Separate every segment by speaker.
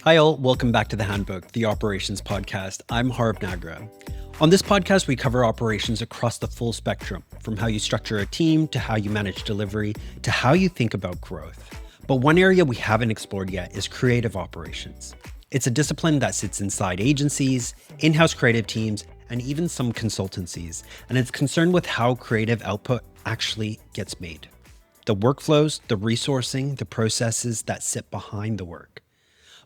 Speaker 1: Hi all, welcome back to the Handbook, the operations podcast. I'm Harv. On this podcast, we cover operations across the full spectrum, from how you structure a team to how you manage delivery to how you think about growth. But one area we haven't explored yet is creative operations. It's a discipline that sits inside agencies, in-house creative teams, and even some consultancies, and it's concerned with how creative output actually gets made. The workflows, the resourcing, the processes that sit behind the work.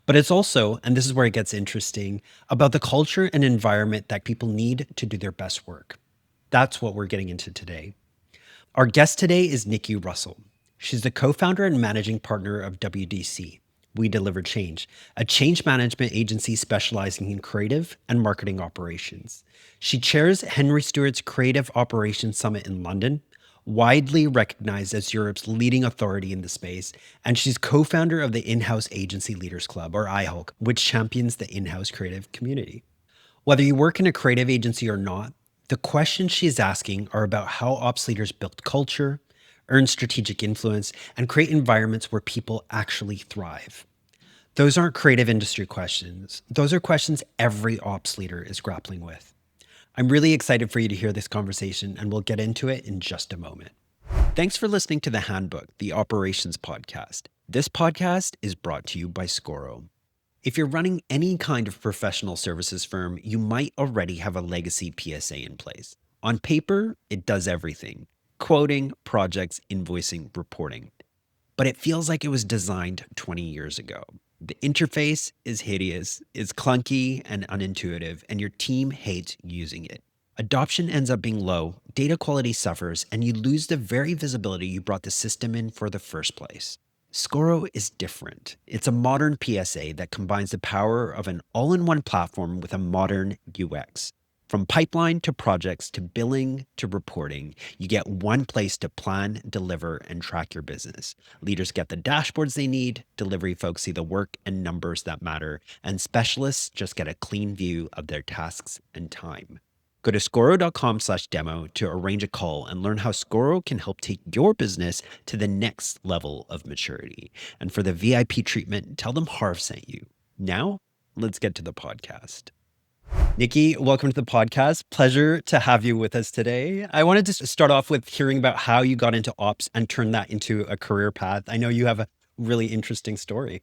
Speaker 1: But it's also, and this is where it gets interesting, about the culture and environment that people need to do their best work. That's what we're getting into today. Our guest today is Nicky Russell. She's the co-founder and managing partner of WDC, We Deliver Change, a change management agency specializing in creative and marketing operations. She chairs Henry Stewart's Creative Operations Summit in London, widely recognized as Europe's leading authority in the space, and she's co-founder of the In-House Agency Leaders Club, or IHOLC, which champions the in-house creative community. Whether you work in a creative agency or not, the questions she's asking are about how ops leaders build culture, earn strategic influence, and create environments where people actually thrive. Those aren't creative industry questions. Those are questions every ops leader is grappling with. I'm really excited for you to hear this conversation, and we'll get into it in just a moment. Thanks for listening to The Handbook, the operations podcast. This podcast is brought to you by Scoro. If you're running any kind of professional services firm, you might already have a legacy PSA in place. On paper, it does everything: quoting, projects, invoicing, reporting. But it feels like it was designed 20 years ago. The interface is hideous, it's clunky and unintuitive, and your team hates using it. Adoption ends up being low, data quality suffers, and you lose the very visibility you brought the system in for the first place. Scoro is different. It's a modern PSA that combines the power of an all-in-one platform with a modern UX. From pipeline to projects to billing to reporting, you get one place to plan, deliver, and track your business. Leaders get the dashboards they need, delivery folks see the work and numbers that matter, and specialists just get a clean view of their tasks and time. Go to Scoro.com/demo to arrange a call and learn how Scoro can help take your business to the next level of maturity. And for the VIP treatment, tell them Harv sent you. Now, let's get to the podcast. Nicky, welcome to the podcast. Pleasure to have you with us today. I wanted to start off with hearing about how you got into ops and turned that into a career path. I know you have a really interesting story.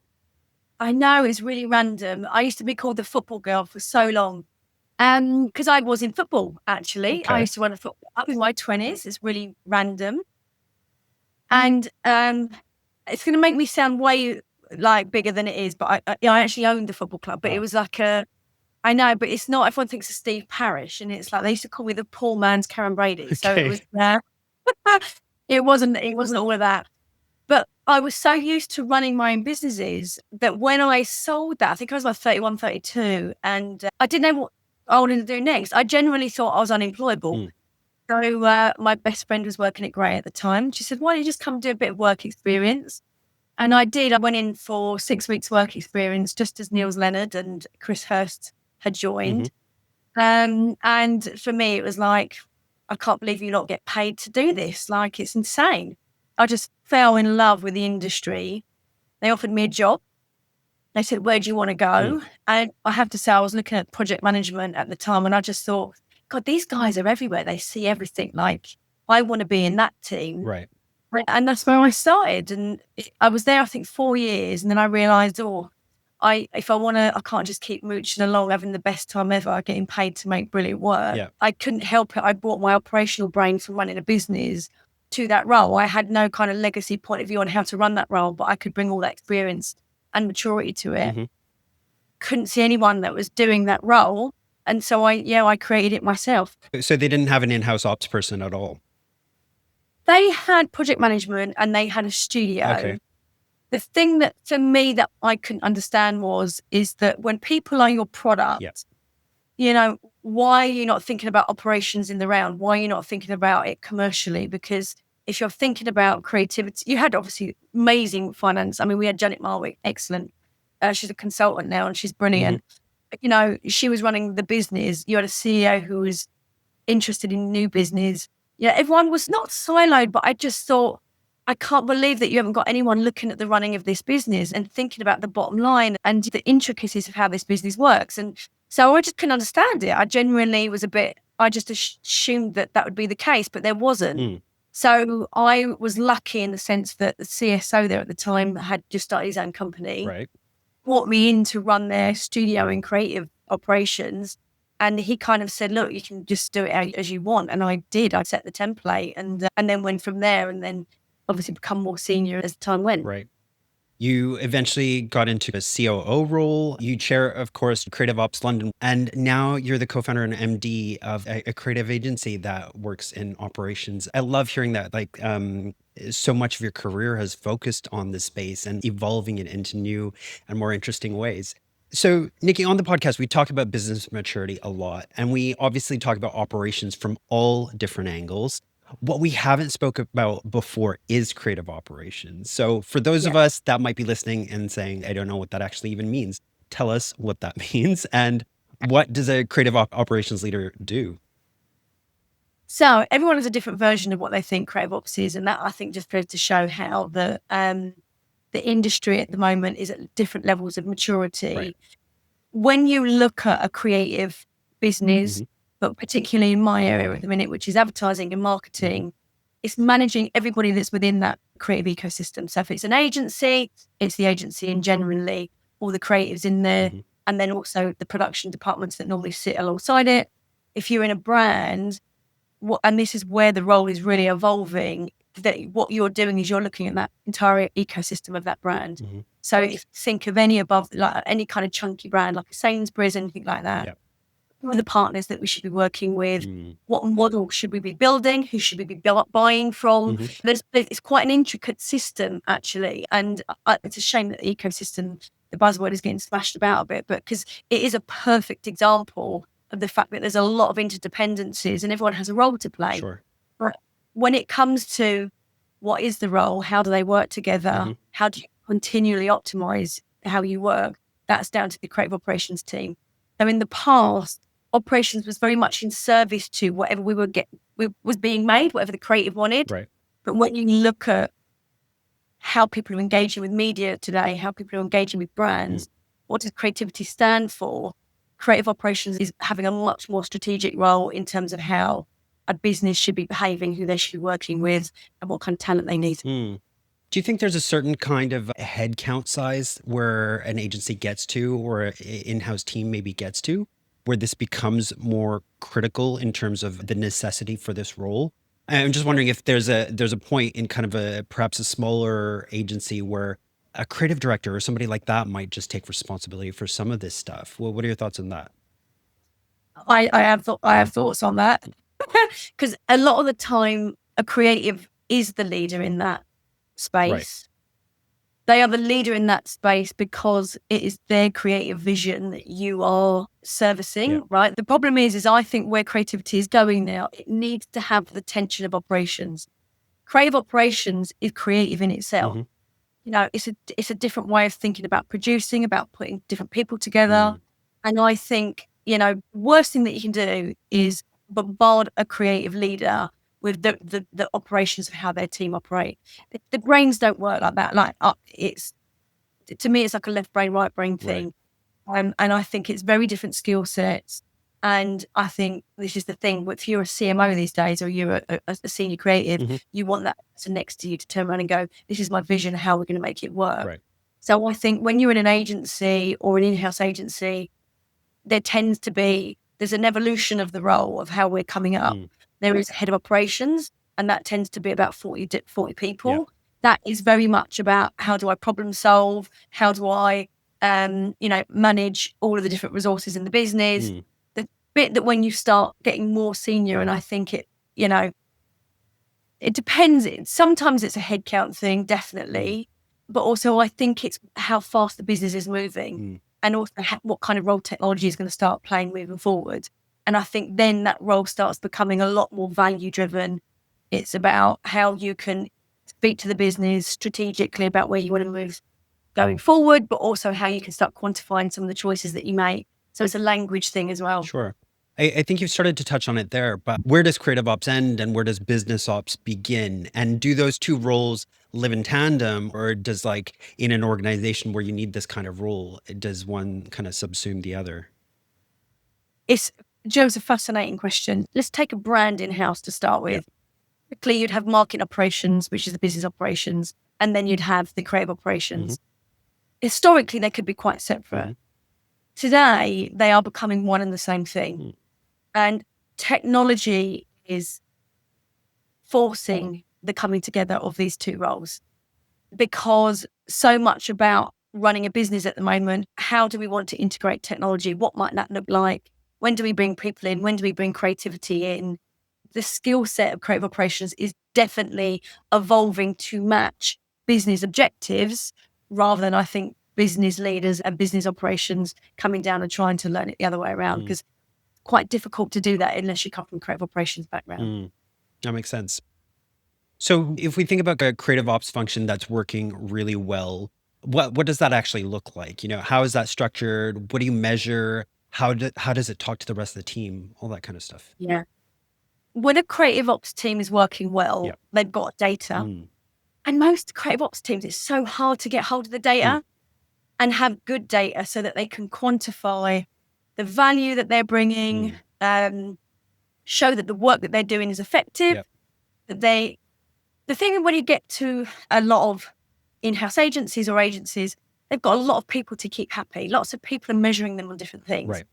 Speaker 2: I know, it's really random. I used to be called the football girl for so long. Because I was in football, actually.
Speaker 1: Okay.
Speaker 2: I used to run a football up in my 20s. It's really random. And it's going to make me sound way bigger than it is, but I actually owned the football club. But It was I know, but it's not. Everyone thinks of Steve Parish, and it's like they used to call me the poor man's Karen Brady. So
Speaker 1: Okay.
Speaker 2: it was it wasn't all of that. But I was so used to running my own businesses that when I sold that, I think I was like 31, 32, and I didn't know what I wanted to do next. I generally thought I was unemployable. So my best friend was working at Grey at the time. She said, why don't you just come do a bit of work experience? And I did. I went in for 6 weeks work experience just as Niels Leonard and Chris Hurst had joined. And for me, it was like, I can't believe you not get paid to do this. Like, it's insane. I just fell in love with the industry. They offered me a job. They said, where do you want to go? And I have to say, I was looking at project management at the time, and I just thought, God, these guys are everywhere. They see everything. Like, I want to be in that team.
Speaker 1: Right.
Speaker 2: And that's where I started. And I was there, I think, 4 years. And then I realized, if I want to, I can't just keep mooching along, having the best time ever, getting paid to make brilliant work.
Speaker 1: Yeah.
Speaker 2: I couldn't help it. I brought my operational brain from running a business to that role. I had no kind of legacy point of view on how to run that role, but I could bring all that experience and maturity to it. Couldn't see anyone that was doing that role. And so I created it myself.
Speaker 1: So they didn't have an in-house ops person at all?
Speaker 2: They had project management and they had a studio.
Speaker 1: Okay.
Speaker 2: The thing that for me that I couldn't understand is that when people are your product, why are you not thinking about operations in the round? Why are you not thinking about it commercially? Because if you're thinking about creativity, you had obviously amazing finance. I mean, we had Janet Marwick, excellent. She's a consultant now and she's brilliant. She was running the business. You had a CEO who was interested in new business. Everyone was not siloed, but I just thought I can't believe that you haven't got anyone looking at the running of this business and thinking about the bottom line and the intricacies of how this business works. And so I just couldn't understand it. I genuinely was I just assumed that would be the case, but there wasn't.
Speaker 1: Mm.
Speaker 2: So I was lucky in the sense that the CSO there at the time had just started his own company,
Speaker 1: Right.
Speaker 2: brought me in to run their studio and creative operations. And he kind of said, look, you can just do it as you want. And I did. I set the template and then went from there, and then obviously become more senior as time went.
Speaker 1: Right. You eventually got into a COO role. You chair, of course, Creative Ops London, and now you're the co-founder and MD of a creative agency that works in operations. I love hearing that. Like, so much of your career has focused on this space and evolving it into new and more interesting ways. So, Nicky, on the podcast, we talk about business maturity a lot, and we obviously talk about operations from all different angles. What we haven't spoke about before is creative operations. So for those of us that might be listening and saying, I don't know what that actually even means, tell us what that means. And what does a creative operations leader do?
Speaker 2: So everyone has a different version of what they think creative ops is. And that, I think, just goes to show how the industry at the moment is at different levels of maturity.
Speaker 1: Right.
Speaker 2: When you look at a creative business,
Speaker 1: Mm-hmm.
Speaker 2: but particularly in my area at the minute, which is advertising and marketing, it's managing everybody that's within that creative ecosystem. So if it's an agency, it's the agency and generally all the creatives in there, and then also the production departments that normally sit alongside it. If you're in a brand, and this is where the role is really evolving, that what you're doing is you're looking at that entire ecosystem of that brand. So if you think of any above, like any kind of chunky brand, like a Sainsbury's, anything like that, who are the partners that we should be working with? What model should we be building? Who should we be buying from? It's quite an intricate system, actually. And it's a shame that the ecosystem, the buzzword, is getting smashed about a bit, but because it is a perfect example of the fact that there's a lot of interdependencies and everyone has a role to play.
Speaker 1: Sure.
Speaker 2: But when it comes to what is the role, how do they work together? How do you continually optimize how you work? That's down to the creative operations team. So in the past, operations was very much in service to whatever was being made, whatever the creative wanted.
Speaker 1: Right.
Speaker 2: But when you look at how people are engaging with media today, how people are engaging with brands, what does creativity stand for? Creative operations is having a much more strategic role in terms of how a business should be behaving, who they should be working with, and what kind of talent they need.
Speaker 1: Do you think there's a certain kind of headcount size where an agency gets to, or an in-house team maybe gets to, where this becomes more critical in terms of the necessity for this role? I'm just wondering if there's a point in kind of perhaps a smaller agency where a creative director or somebody like that might just take responsibility for some of this stuff. Well, what are your thoughts on that?
Speaker 2: I have thoughts on that, because a lot of the time a creative is the leader in that space.
Speaker 1: Right.
Speaker 2: They are the leader in that space because it is their creative vision that you are servicing, right? The problem is I think where creativity is going now, it needs to have the tension of operations. Creative operations is creative in itself. You know, it's a different way of thinking about producing, about putting different people together. And I think, you know, worst thing that you can do is bombard a creative leader with the operations of how their team operate. The brains don't work like that. Like to me, it's like a left brain, right brain thing. Right. And I think it's very different skill sets. And I think this is the thing. If you're a CMO these days, or you're a senior creative, you want that person next to you to turn around and go, this is my vision, how we're going to make it work.
Speaker 1: Right.
Speaker 2: So I think when you're in an agency or an in-house agency, there's an evolution of the role of how we're coming up. There is a head of operations, and that tends to be about 40 people. That is very much about how do I problem solve? How do I, manage all of the different resources in the business? The bit that when you start getting more senior, and I think it depends. Sometimes it's a headcount thing, definitely. But also I think it's how fast the business is moving. And also what kind of role technology is going to start playing moving forward. And I think then that role starts becoming a lot more value driven. It's about how you can speak to the business strategically about where you want to move going forward, but also how you can start quantifying some of the choices that you make. So it's a language thing as well.
Speaker 1: Sure. I think you've started to touch on it there, but where does creative ops end and where does business ops begin? And do those two roles live in tandem, or does, like, in an organization where you need this kind of role, does one kind of subsume the other?
Speaker 2: Joe's a fascinating question. Let's take a brand in-house to start
Speaker 1: Yeah.
Speaker 2: with. Typically, you'd have marketing operations, which is the business operations, and then you'd have the creative operations. Historically, they could be quite separate. Today, they are becoming one and the same thing. And technology is forcing the coming together of these two roles, because so much about running a business at the moment, how do we want to integrate technology? What might that look like? When do we bring people in? When do we bring creativity in? The skill set of creative operations is definitely evolving to match business objectives, rather than, I think, business leaders and business operations coming down and trying to learn it the other way around, because it's quite difficult to do that unless you come from a creative operations background.
Speaker 1: That makes sense. So if we think about a creative ops function that's working really well, what does that actually look like? How is that structured? What do you measure? How does it talk to the rest of the team? All that kind of stuff.
Speaker 2: Yeah. When a creative ops team is working well,
Speaker 1: Yeah.
Speaker 2: they've got data. And most creative ops teams, it's so hard to get hold of the data and have good data so that they can quantify the value that they're bringing, show that the work that they're doing is effective.
Speaker 1: Yep.
Speaker 2: The thing when you get to a lot of in-house agencies or agencies, they've got a lot of people to keep happy. Lots of people are measuring them on different things.
Speaker 1: Right.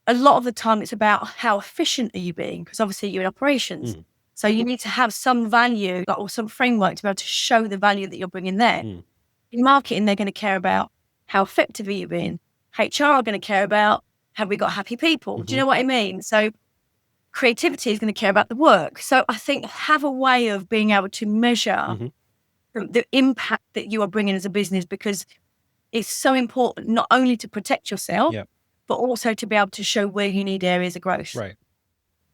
Speaker 2: A lot of the time it's about how efficient are you being, because obviously you're in operations. So you need to have some value or some framework to be able to show the value that you're bringing there. In marketing, they're going to care about how effective are you being. HR are going to care about, have we got happy people? Do you know what I mean? So creativity is going to care about the work. So I think have a way of being able to measure the impact that you are bringing as a business, because it's so important not only to protect yourself,
Speaker 1: Yep.
Speaker 2: but also to be able to show where you need areas of growth.
Speaker 1: Right.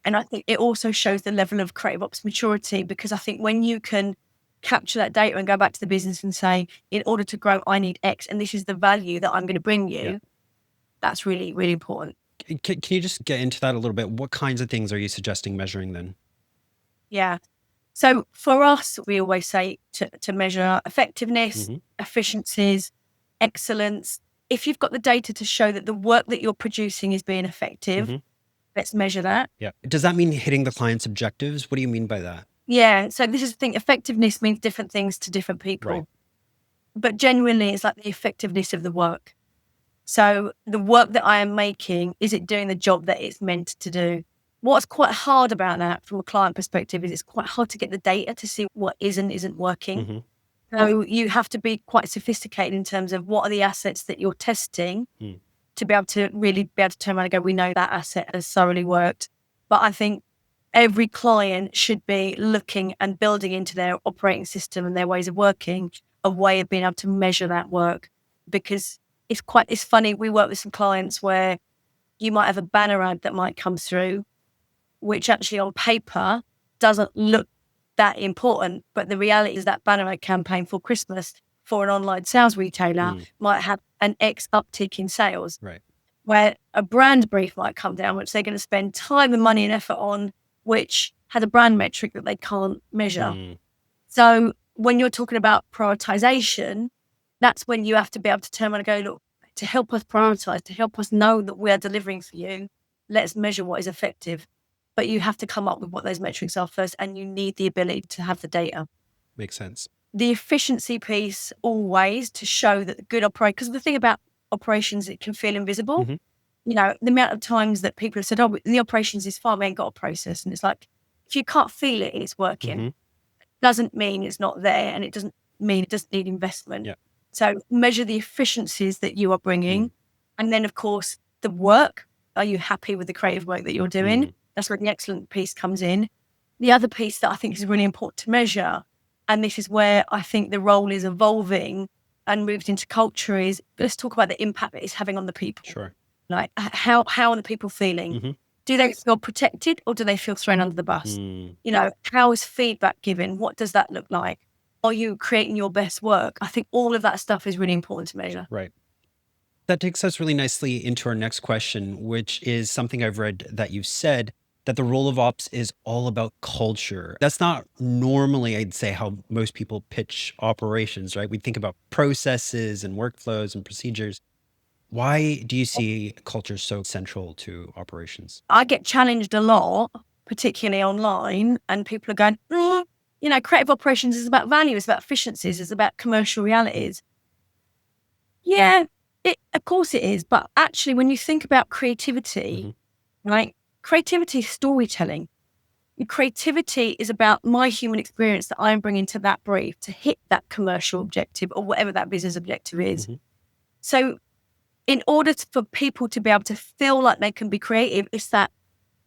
Speaker 2: And I think it also shows the level of creative ops maturity, because I think when you can capture that data and go back to the business and say, in order to grow, I need X, and this is the value that I'm going to bring you, that's really, really important.
Speaker 1: Can you just get into that a little bit? What kinds of things are you suggesting measuring then?
Speaker 2: Yeah. So for us, we always say to measure effectiveness, efficiencies, excellence. If you've got the data to show that the work that you're producing is being effective, let's measure that.
Speaker 1: Yeah. Does that mean hitting the client's objectives? What do you mean by that?
Speaker 2: Yeah. So this is the thing. Effectiveness means different things to different people.
Speaker 1: Right.
Speaker 2: But genuinely, it's like the effectiveness of the work. So the work that I am making, is it doing the job that it's meant to do? What's quite hard about that from a client perspective is it's quite hard to get the data to see what is and isn't working. So you have to be quite sophisticated in terms of what are the assets that you're testing to be able to really be able to turn around and go, we know that asset has thoroughly worked. But I think every client should be looking and building into their operating system and their ways of working a way of being able to measure that work, because it's funny. We work with some clients where you might have a banner ad that might come through, which actually on paper doesn't look that important. But the reality is that banner ad campaign for Christmas for an online sales retailer might have an X uptick in sales.
Speaker 1: Right.
Speaker 2: Where a brand brief might come down, which they're going to spend time and money and effort on, which has a brand metric that they can't measure. So when you're talking about prioritization, that's when you have to be able to turn around and go, look, to help us prioritize, to help us know that we're delivering for you, let's measure what is effective. But you have to come up with what those metrics are first, and you need the ability to have the data.
Speaker 1: Makes sense.
Speaker 2: The efficiency piece always to show that the good operate, because the thing about operations, it can feel invisible. You know, the amount of times that people have said, oh, the operations is fine, we ain't got a process. And it's like, if you can't feel it, it's working. Doesn't mean it's not there, and it doesn't mean it doesn't need investment. So measure the efficiencies that you are bringing. And then, of course, the work. Are you happy with the creative work that you're doing? That's where the excellent piece comes in. The other piece that I think is really important to measure, and this is where I think the role is evolving and moved into culture, is let's talk about the impact that it's having on the people.
Speaker 1: Sure.
Speaker 2: Like how are the people feeling? Do they feel protected, or do they feel thrown under the bus? You know, how is feedback given? What does that look like? Are you creating your best work? I think all of that stuff is really important to measure.
Speaker 1: Right. That takes us really nicely into our next question, which is something I've read that you've said that the role of ops is all about culture. That's not normally, I'd say, how most people pitch operations, right? We think about processes and workflows and procedures. Why do you see culture so central to operations?
Speaker 2: I get challenged a lot, particularly online, and people are going, creative operations is about value, it's about efficiencies, it's about commercial realities. Yeah, of course it is. But actually, when you think about creativity, right? Creativity is storytelling. Creativity is about my human experience that I'm bringing to that brief to hit that commercial objective or whatever that business objective is. So in order for people to be able to feel like they can be creative, it's that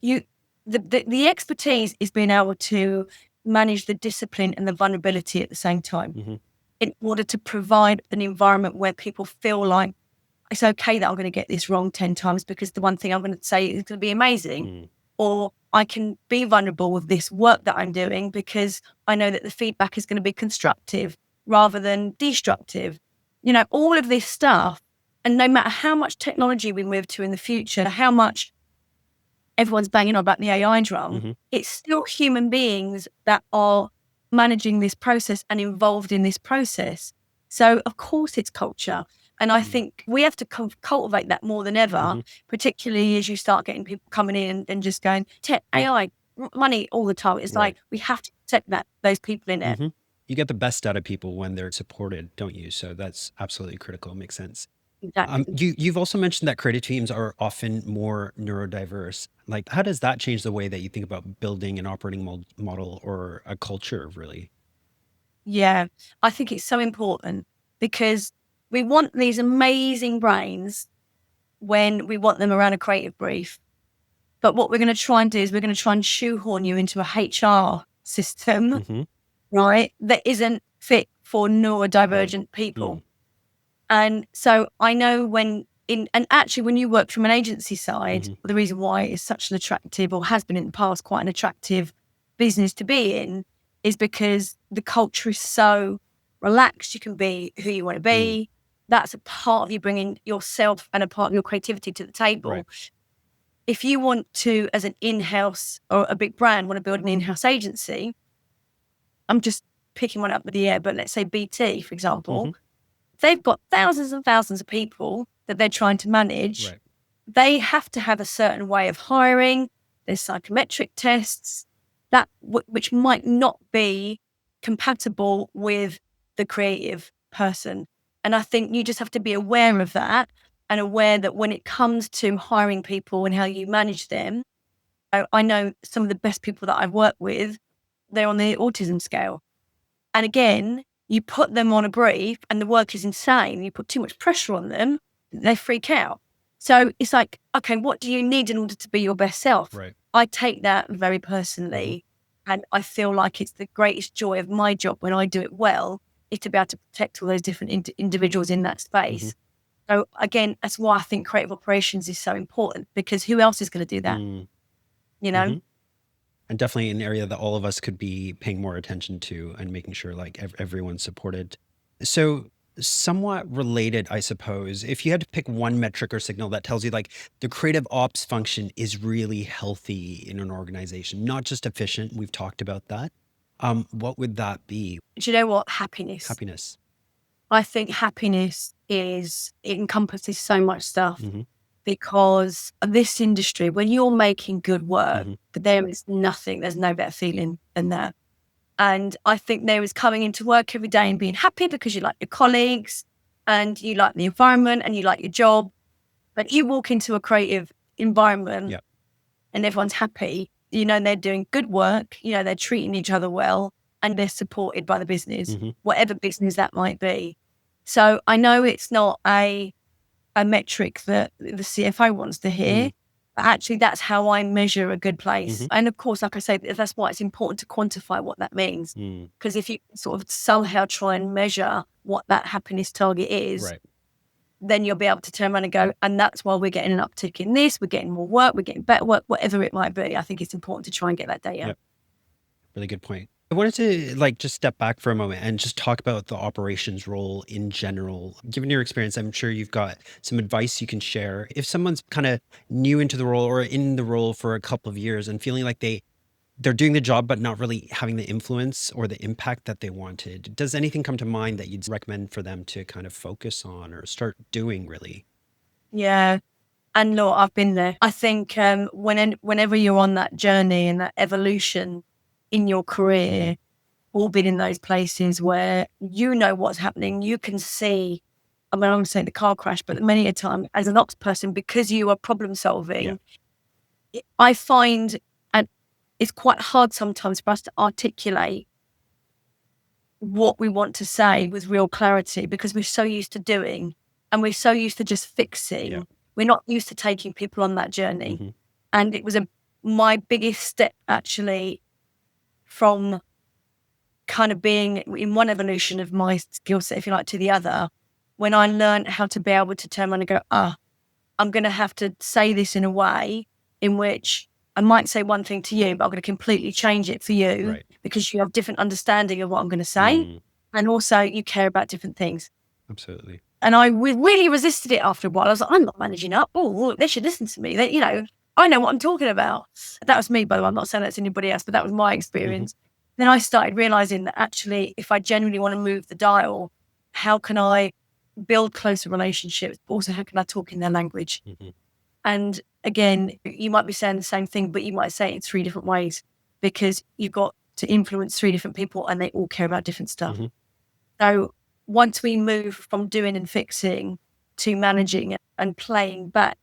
Speaker 2: the expertise is being able to manage the discipline and the vulnerability at the same time in order to provide an environment where people feel like it's okay that I'm going to get this wrong 10 times because the one thing I'm going to say is going to be amazing. Or I can be vulnerable with this work that I'm doing because I know that the feedback is going to be constructive rather than destructive. All of this stuff. And no matter how much technology we move to in the future, how much everyone's banging on about the AI drum, it's still human beings that are managing this process and involved in this process. So, of course, it's culture. And I think we have to cultivate that more than ever, particularly as you start getting people coming in and just going, tech, AI, money all the time. It's like we have to protect those people in it.
Speaker 1: You get the best out of people when they're supported, don't you? So that's absolutely critical. Makes sense.
Speaker 2: Exactly.
Speaker 1: You've also mentioned that creative teams are often more neurodiverse. Like, how does that change the way that you think about building an operating model or a culture, really?
Speaker 2: Yeah, I think it's so important because we want these amazing brains when we want them around a creative brief. But what we're going to try and do is we're going to try and shoehorn you into a HR system, right, that isn't fit for neurodivergent people. And so I know when you work from an agency side, the reason why it's such an attractive or has been in the past quite an attractive business to be in is because the culture is so relaxed. You can be who you want to be. That's a part of you bringing yourself and a part of your creativity to the table.
Speaker 1: Right.
Speaker 2: If you want to, as an in-house or a big brand, want to build an in-house agency, I'm just picking one up with the air, but let's say BT, for example, they've got thousands and thousands of people that they're trying to manage.
Speaker 1: Right.
Speaker 2: They have to have a certain way of hiring. There's psychometric tests that which might not be compatible with the creative person. And I think you just have to be aware of that and aware that when it comes to hiring people and how you manage them, I know some of the best people that I've worked with, they're on the autism scale. And again, you put them on a brief and the work is insane. You put too much pressure on them, they freak out. So it's like, okay, what do you need in order to be your best self?
Speaker 1: Right.
Speaker 2: I take that very personally. And I feel like it's the greatest joy of my job when I do it well, is to be able to protect all those different individuals in that space. So again, that's why I think creative operations is so important, because who else is going to do that?
Speaker 1: And definitely an area that all of us could be paying more attention to and making sure like everyone's supported. So somewhat related, I suppose, if you had to pick one metric or signal that tells you like the creative ops function is really healthy in an organization, not just efficient, we've talked about that. What would that be?
Speaker 2: Do you know what? Happiness.
Speaker 1: Happiness.
Speaker 2: I think happiness it encompasses so much stuff. Because this industry, when you're making good work, there is nothing, there's no better feeling than that. And I think there is coming into work every day and being happy because you like your colleagues and you like the environment and you like your job. But you walk into a creative environment and everyone's happy, they're doing good work, they're treating each other well and they're supported by the business, whatever business that might be. So I know it's not a metric that the CFO wants to hear. But actually, that's how I measure a good place. And of course, like I say, that's why it's important to quantify what that means. Because if you sort of somehow try and measure what that happiness target is, then you'll be able to turn around and go, and that's why we're getting an uptick in this, we're getting more work, we're getting better work, whatever it might be. I think it's important to try and get that data.
Speaker 1: Really good point. I wanted to like just step back for a moment and just talk about the operations role in general. Given your experience, I'm sure you've got some advice you can share. If someone's kind of new into the role or in the role for a couple of years and feeling like they're doing the job but not really having the influence or the impact that they wanted, does anything come to mind that you'd recommend for them to kind of focus on or start doing really?
Speaker 2: Yeah. And look, I've been there. I think whenever you're on that journey and that evolution in your career, all been in those places where you know what's happening, you can see. I mean, I'm going to say the car crash, but many a time as an ops person, because you are problem solving, I find, and it's quite hard sometimes for us to articulate what we want to say with real clarity because we're so used to doing and we're so used to just fixing.
Speaker 1: Yeah.
Speaker 2: We're not used to taking people on that journey.
Speaker 1: Mm-hmm.
Speaker 2: And it was my biggest step actually from kind of being in one evolution of my skill set, if you like, to the other, when I learned how to be able to turn around and go, I'm going to have to say this in a way in which I might say one thing to you, but I'm going to completely change it for you
Speaker 1: Right.
Speaker 2: because you have different understanding of what I'm going to say.
Speaker 1: Mm,
Speaker 2: And also you care about different things.
Speaker 1: absolutely.
Speaker 2: And I really resisted it after a while. I was like, I'm not managing up. Oh, they should listen to me. They, I know what I'm talking about. That was me, by the way. I'm not saying that's anybody else, but that was my experience. Then I started realizing that actually, if I genuinely want to move the dial, how can I build closer relationships? But also, how can I talk in their language? And again, you might be saying the same thing, but you might say it in 3 different ways because you've got to influence 3 different people and they all care about different stuff. So once we move from doing and fixing to managing and playing back,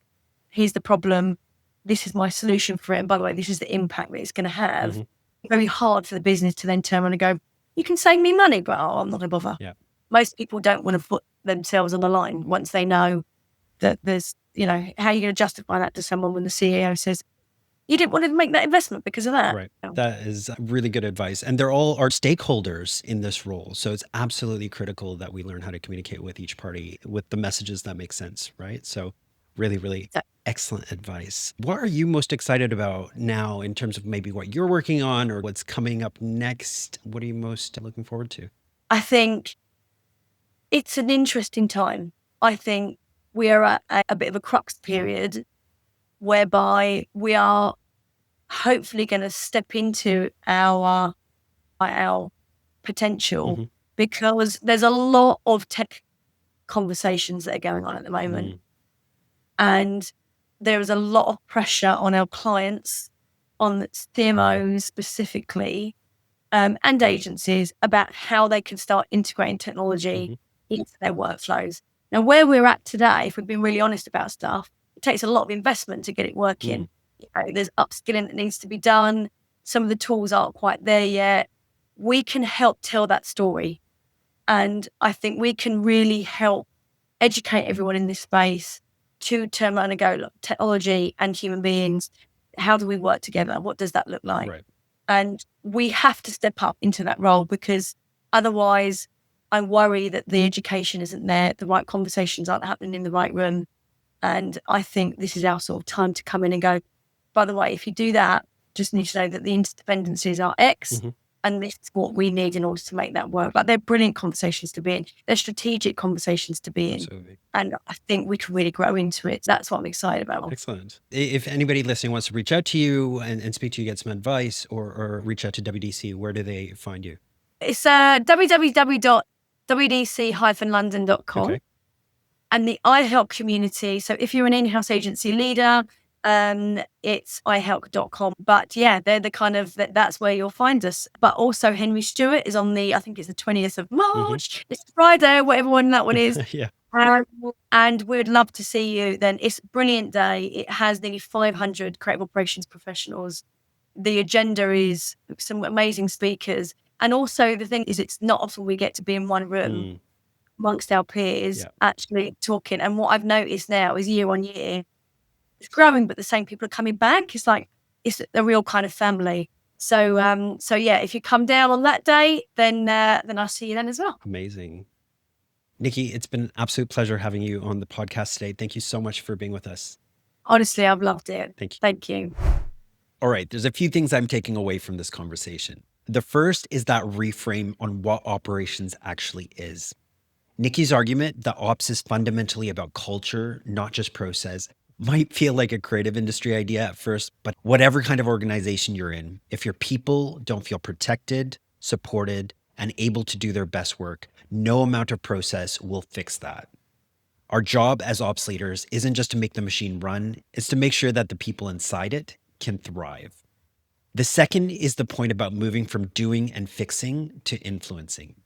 Speaker 2: here's the problem. This is my solution for it. And by the way, this is the impact that it's going to have. Very hard for the business to then turn around and go, you can save me money, but I'm not going to bother.
Speaker 1: Yeah.
Speaker 2: Most people don't want to put themselves on the line once they know that there's, how are you going to justify that to someone when the CEO says, you didn't want to make that investment because of that?
Speaker 1: Right. That is really good advice. And they're all our stakeholders in this role. So it's absolutely critical that we learn how to communicate with each party with the messages that make sense, right? So really, really excellent advice. What are you most excited about now in terms of maybe what you're working on or what's coming up next? What are you most looking forward to?
Speaker 2: I think it's an interesting time. I think we are at a bit of a crux period whereby we are hopefully going to step into our potential because there's a lot of tech conversations that are going on at the moment. And there is a lot of pressure on our clients, on CMOs specifically, and agencies about how they can start integrating technology into their workflows. Now, where we're at today, if we've been really honest about stuff, it takes a lot of investment to get it working. There's upskilling that needs to be done. Some of the tools aren't quite there yet. We can help tell that story. And I think we can really help educate everyone in this space to turn around and go, look, technology and human beings, how do we work together? What does that look like?
Speaker 1: Right.
Speaker 2: And we have to step up into that role because otherwise I worry that the education isn't there, the right conversations aren't happening in the right room. And I think this is our sort of time to come in and go, by the way, if you do that, just need to know that the interdependencies are X and this is what we need in order to make that work. Like they're brilliant conversations to be in. They're strategic conversations to be in.
Speaker 1: Absolutely.
Speaker 2: And I think we can really grow into it. That's what I'm excited about.
Speaker 1: Excellent. If anybody listening wants to reach out to you and speak to you, get some advice or reach out to WDC, where do they find you?
Speaker 2: It's www.wdc-london.com.
Speaker 1: Okay.
Speaker 2: And the iHelp community. So if you're an in-house agency leader, it's ihelp.com. But yeah, they're the kind of, that's where you'll find us. But also Henry Stewart is on I think it's the 20th of March. It's Friday, whatever one that one is.
Speaker 1: Yeah.
Speaker 2: And we'd love to see you then. It's a brilliant day. It has nearly 500 creative operations professionals. The agenda is some amazing speakers. And also the thing is, it's not often we get to be in one room amongst our peers actually talking. And what I've noticed now is year on year, it's growing, but the same people are coming back. It's like, it's a real kind of family. So yeah, if you come down on that day, then I'll see you then as well.
Speaker 1: Amazing. Nicky, it's been an absolute pleasure having you on the podcast today. Thank you so much for being with us.
Speaker 2: Honestly, I've loved it.
Speaker 1: Thank you.
Speaker 2: Thank you.
Speaker 1: All right. There's a few things I'm taking away from this conversation. The first is that reframe on what operations actually is. Nicky's argument that ops is fundamentally about culture, not just process, might feel like a creative industry idea at first, but whatever kind of organization you're in, if your people don't feel protected, supported, and able to do their best work, no amount of process will fix that. Our job as ops leaders isn't just to make the machine run, it's to make sure that the people inside it can thrive. The second is the point about moving from doing and fixing to influencing.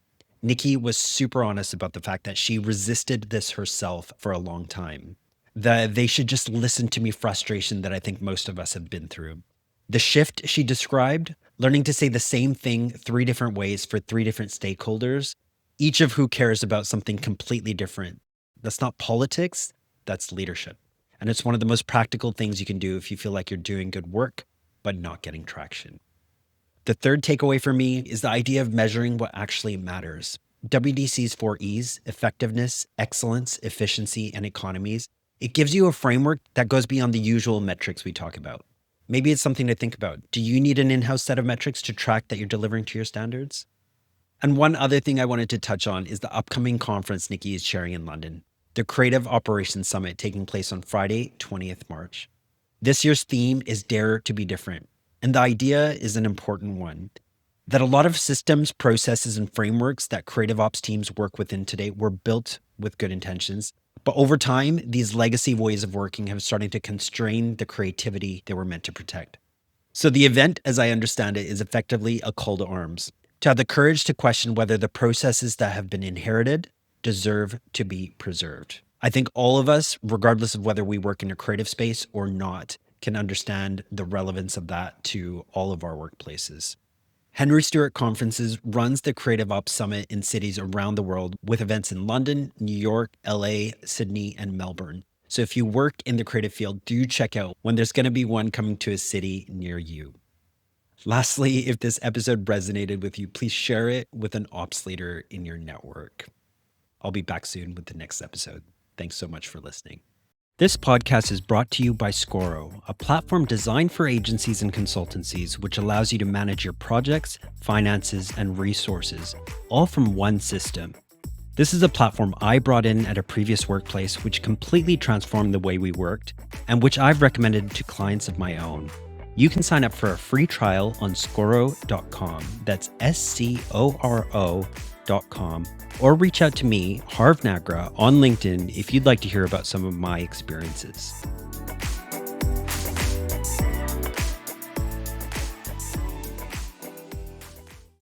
Speaker 1: Nicky was super honest about the fact that she resisted this herself for a long time. They should just listen to me frustration that I think most of us have been through. The shift she described, learning to say the same thing 3 different ways for 3 different stakeholders, each of who cares about something completely different. That's not politics, that's leadership. And it's one of the most practical things you can do if you feel like you're doing good work, but not getting traction. The third takeaway for me is the idea of measuring what actually matters. WDC's 4 E's, effectiveness, excellence, efficiency, and economies, it gives you a framework that goes beyond the usual metrics we talk about. Maybe it's something to think about. Do you need an in-house set of metrics to track that you're delivering to your standards? And one other thing I wanted to touch on is the upcoming conference Nicky is sharing in London, the Creative Operations Summit taking place on Friday, 20th March. This year's theme is Dare to be Different. And the idea is an important one, that a lot of systems, processes, and frameworks that creative ops teams work within today were built with good intentions. But over time, these legacy ways of working have started to constrain the creativity they were meant to protect. So the event, as I understand it, is effectively a call to arms, to have the courage to question whether the processes that have been inherited deserve to be preserved. I think all of us, regardless of whether we work in a creative space or not, can understand the relevance of that to all of our workplaces. Henry Stewart Conferences runs the Creative Ops Summit in cities around the world with events in London, New York, LA, Sydney, and Melbourne. So if you work in the creative field, do check out when there's going to be one coming to a city near you. Lastly, if this episode resonated with you, please share it with an ops leader in your network. I'll be back soon with the next episode. Thanks so much for listening. This podcast is brought to you by Scoro, a platform designed for agencies and consultancies, which allows you to manage your projects, finances, and resources, all from one system. This is a platform I brought in at a previous workplace, which completely transformed the way we worked, and which I've recommended to clients of my own. You can sign up for a free trial on Scoro.com. That's Scoro.com. Or reach out to me, Harv Nagra, on LinkedIn if you'd like to hear about some of my experiences.